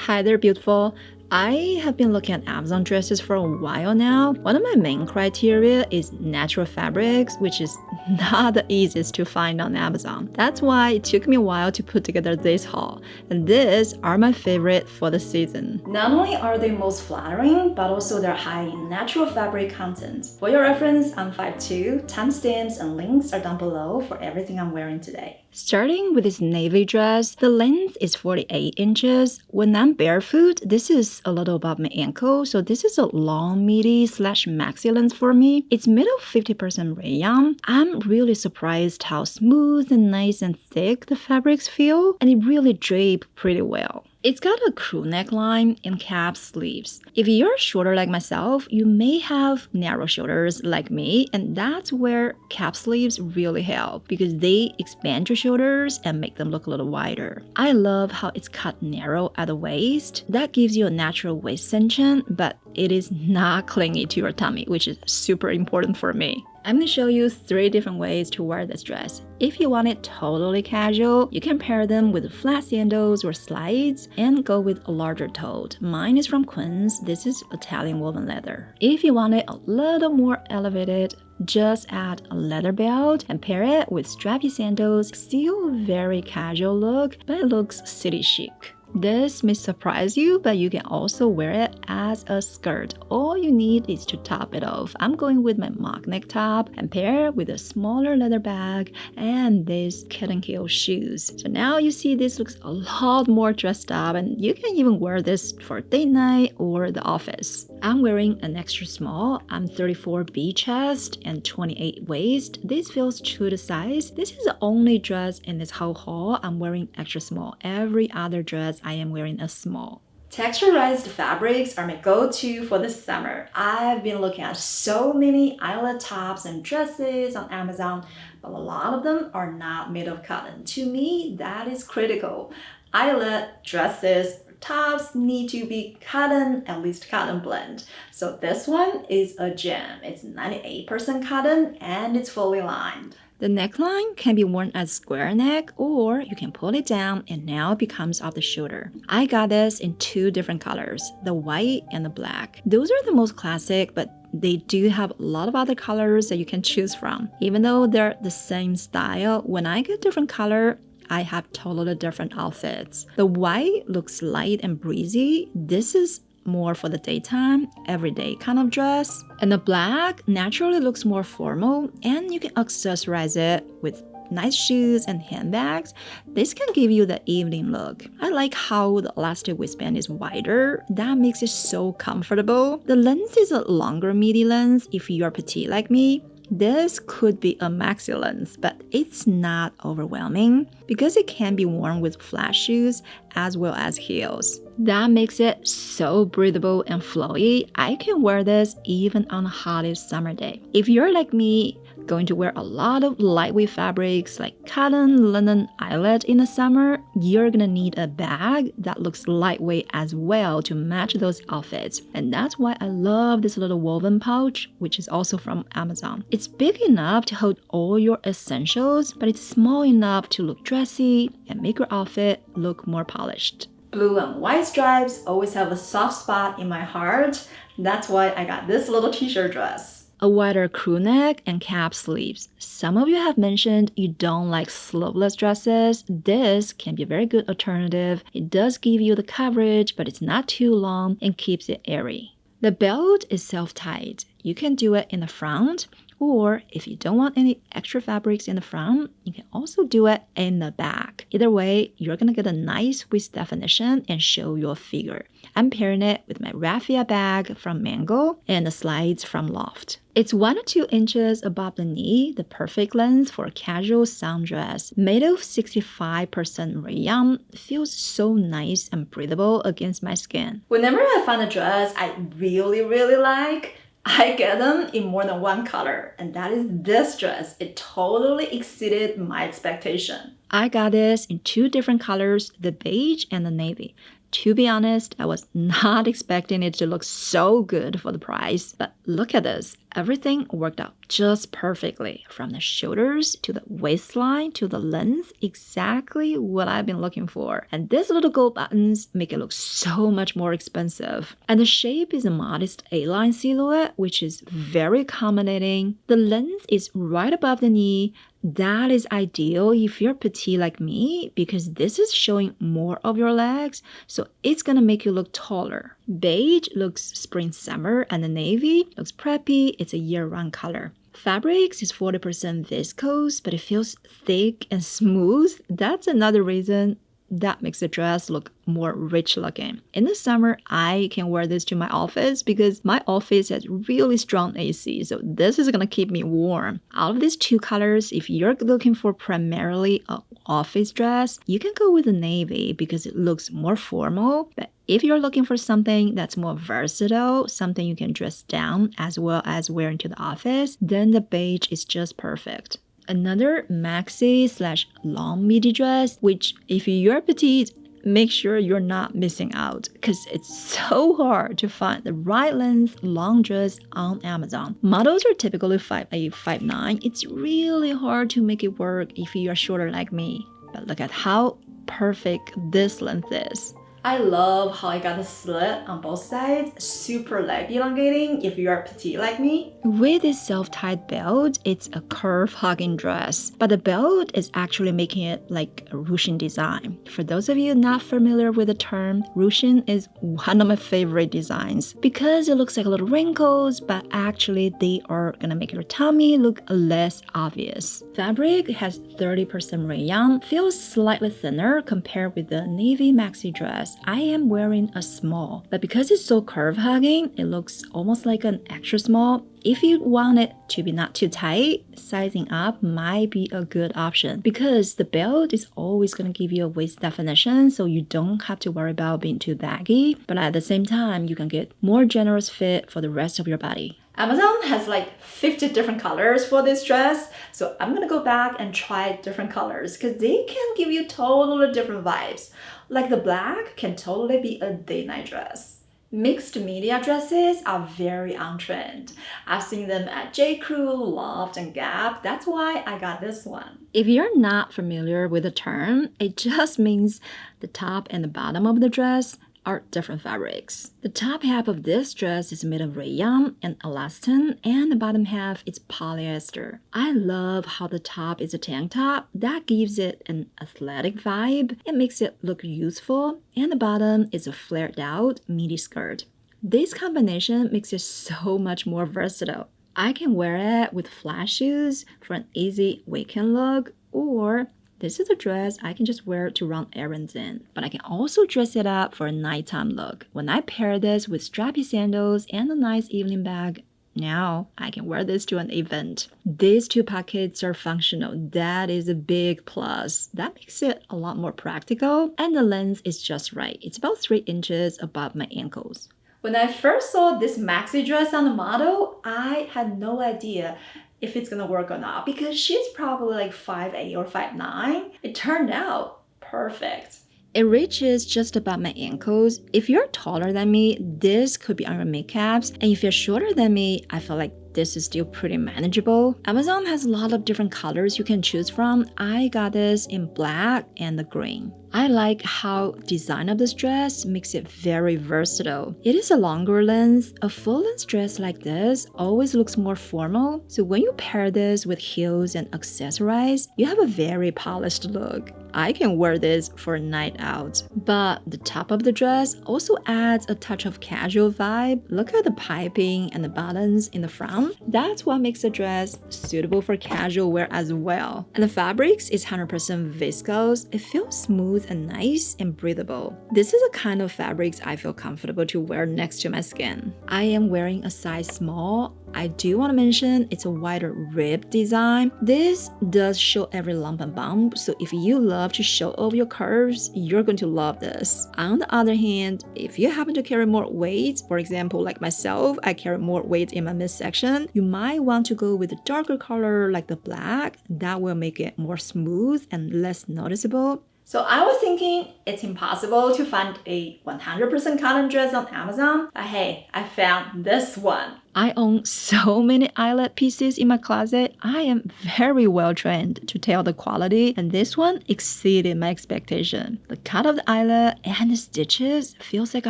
Hi there, beautiful. I have been looking at Amazon dresses for a while now. One of my main criteria is natural fabrics, which is not the easiest to find on Amazon. That's why it took me a while to put together this haul. And these are my favorite for the season. Not only are they most flattering, but also they're high in natural fabric content. For your reference, I'm 5'2". Timestamps and links are down below for everything I'm wearing today. Starting with this navy dress, the length is 48 inches. When I'm barefoot, this is a little above my ankle, so this is a long midi / maxi length for me. It's made of 50% rayon. I'm really surprised how smooth and nice and thick the fabrics feel, and it really drapes pretty well. It's got a crew neckline and cap sleeves. If you're shorter like myself, you may have narrow shoulders like me, and that's where cap sleeves really help because they expand your shoulders and make them look a little wider. I love how it's cut narrow at the waist. That gives you a natural waist tension, but it is not clingy to your tummy, which is super important for me. I'm going to show you 3 different ways to wear this dress. If you want it totally casual, you can pair them with flat sandals or slides and go with a larger tote. Mine is from Quince. This is Italian woven leather. If you want it a little more elevated, just add a leather belt and pair it with strappy sandals. Still very casual look, but it looks city chic. This may surprise you, but you can also wear it as a skirt. All you need is to top it off. I'm going with my mock neck top and pair with a smaller leather bag and these kitten heel shoes. So now you see this looks a lot more dressed up, and you can even wear this for date night or the office. I'm wearing an extra small. I'm 34B chest and 28 waist. This feels true to size. This is the only dress in this whole haul I'm wearing extra small. Every other dress I am wearing a small. Texturized fabrics are my go-to for the summer. I've been looking at so many eyelet tops and dresses on Amazon, but a lot of them are not made of cotton. To me, that is critical. Eyelet dresses tops need to be cotton, at least cotton blend. So this one is a gem. It's 98% cotton and it's fully lined. The neckline can be worn as square neck, or you can pull it down and now it becomes off the shoulder. I got this in 2 different colors, the white and the black. Those are the most classic, but they do have a lot of other colors that you can choose from. Even though they're the same style, when I get different color, I have totally different outfits. The white looks light and breezy. This is more for the daytime, everyday kind of dress. And the black naturally looks more formal, and you can accessorize it with nice shoes and handbags. This can give you the evening look. I like how the elastic waistband is wider. That makes it so comfortable. The length is a longer midi length if you're petite like me. This could be a maxi length, but it's not overwhelming because it can be worn with flat shoes as well as heels. That makes it so breathable and flowy. I can wear this even on the hottest summer day. If you're like me, going to wear a lot of lightweight fabrics like cotton, linen, eyelet in the summer, you're gonna need a bag that looks lightweight as well to match those outfits. And that's why I love this little woven pouch, which is also from Amazon. It's big enough to hold all your essentials, but it's small enough to look dressy and make your outfit look more polished. Blue and white stripes always have a soft spot in my heart. That's why I got this little t-shirt dress. A wider crew neck and cap sleeves. Some of you have mentioned you don't like sleeveless dresses. This can be a very good alternative. It does give you the coverage, but it's not too long and keeps it airy. The belt is self-tied. You can do it in the front, or if you don't want any extra fabrics in the front, you can also do it in the back. Either way, you're gonna get a nice waist definition and show your figure. I'm pairing it with my raffia bag from Mango and the slides from Loft. It's 1 or 2 inches above the knee, the perfect length for a casual sundress. Made of 65% rayon, feels so nice and breathable against my skin. Whenever I find a dress I really like, I get them in more than one color, and that is this dress. It totally exceeded my expectation. I got this in 2 different colors, the beige and the navy. To be honest, I was not expecting it to look so good for the price, but look at this. Everything worked out just perfectly, from the shoulders to the waistline to the length, exactly what I've been looking for. And these little gold buttons make it look so much more expensive. And the shape is a modest A-line silhouette, which is very accommodating. The length is right above the knee. That is ideal if you're petite like me, because this is showing more of your legs, so it's gonna make you look taller. Beige looks spring-summer, and the navy looks preppy. It's a year-round color. Fabrics is 40% viscose, but it feels thick and smooth. That's another reason that makes the dress look more rich looking. In the summer, I can wear this to my office because my office has really strong AC, so this is gonna keep me warm. Out of these two colors, if you're looking for primarily an office dress, you can go with the navy because it looks more formal. But if you're looking for something that's more versatile, something you can dress down as well as wear into the office, then the beige is just perfect. Another maxi/long midi dress, which if you're petite, make sure you're not missing out because it's so hard to find the right length long dress on Amazon. Models are typically 5'8", 5'9". It's really hard to make it work if you are shorter like me. But look at how perfect this length is. I love how I got a slit on both sides, super leg elongating if you are petite like me. With this self-tied belt, it's a curve-hugging dress, but the belt is actually making it like a ruching design. For those of you not familiar with the term, ruching is one of my favorite designs because it looks like little wrinkles, but actually they are gonna make your tummy look less obvious. Fabric has 30% rayon, feels slightly thinner compared with the navy maxi dress. I am wearing a small, but because it's so curve-hugging, it looks almost like an extra small. If you want it to be not too tight, sizing up might be a good option because the belt is always going to give you a waist definition, so you don't have to worry about being too baggy, but at the same time, you can get more generous fit for the rest of your body. Amazon has like 50 different colors for this dress, so I'm gonna go back and try different colors because they can give you totally different vibes. Like the black can totally be a day-night dress. Mixed media dresses are very on trend. I've seen them at J.Crew, Loft, and Gap. That's why I got this one. If you're not familiar with the term, it just means the top and the bottom of the dress are different fabrics. The top half of this dress is made of rayon and elastin, and the bottom half is polyester. I love how the top is a tank top. That gives it an athletic vibe. It makes it look youthful, and the bottom is a flared out midi skirt. This combination makes it so much more versatile. I can wear it with flat shoes for an easy weekend look, or this is a dress I can just wear to run errands in, but I can also dress it up for a nighttime look. When I pair this with strappy sandals and a nice evening bag, now I can wear this to an event. These two pockets are functional. That is a big plus. That makes it a lot more practical, and the length is just right. It's about 3 inches above my ankles. When I first saw this maxi dress on the model, I had no idea if it's gonna work or not because she's probably like 5'8" or 5'9". It turned out perfect. It reaches just above my ankles. If you're taller than me, this could be on your mid-caps, and if you're shorter than me, I feel like this is still pretty manageable. Amazon has a lot of different colors you can choose from. I got this in black and the green. I like how design of this dress makes it very versatile. It is a longer length. A full-length dress like this always looks more formal, so when you pair this with heels and accessorize, you have a very polished look. I can wear this for a night out. But the top of the dress also adds a touch of casual vibe. Look at the piping and the buttons in the front. That's what makes the dress suitable for casual wear as well. And the fabrics is 100% viscose. It feels smooth and nice and breathable. This is a kind of fabrics I feel comfortable to wear next to my skin. I am wearing a size small. I do want to mention it's a wider rib design. This does show every lump and bump, so if you love to show off your curves, you're going to love this. On the other hand, if you happen to carry more weight, for example, like myself, I carry more weight in my midsection, you might want to go with a darker color like the black. That will make it more smooth and less noticeable. So I was thinking it's impossible to find a 100% cotton dress on Amazon, but hey, I found this one. I own so many eyelet pieces in my closet. I am very well trained to tell the quality, and this one exceeded my expectation. The cut of the eyelet and the stitches feels like a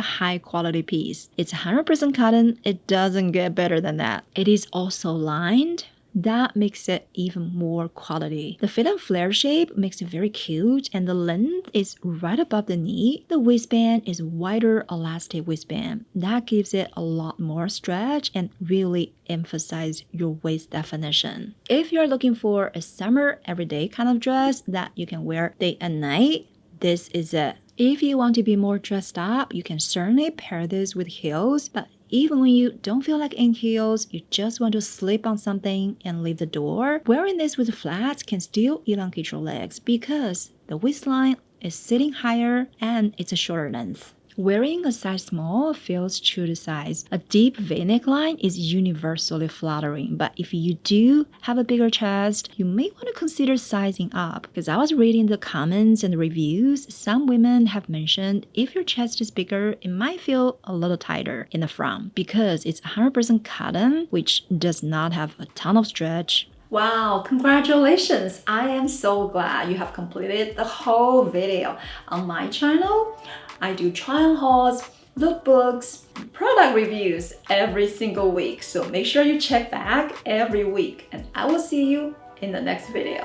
high quality piece. It's 100% cotton. It doesn't get better than that. It is also lined. That makes it even more quality. The fit and flare shape makes it very cute, and the length is right above the knee. The waistband is wider elastic waistband. That gives it a lot more stretch and really emphasize your waist definition. If you're looking for a summer everyday kind of dress that you can wear day and night, this is it. If you want to be more dressed up, you can certainly pair this with heels, but even when you don't feel like in heels, you just want to slip on something and leave the door, wearing this with flats can still elongate your legs because the waistline is sitting higher and it's a shorter length. Wearing a size small feels true to size. A deep V-neck line is universally flattering, but if you do have a bigger chest, you may want to consider sizing up. Because I was reading the comments and the reviews, some women have mentioned if your chest is bigger, it might feel a little tighter in the front because it's 100% cotton, which does not have a ton of stretch. Wow, congratulations! I am so glad you have completed the whole video. On my channel, I do try-on hauls, lookbooks, product reviews every single week. So make sure you check back every week and I will see you in the next video.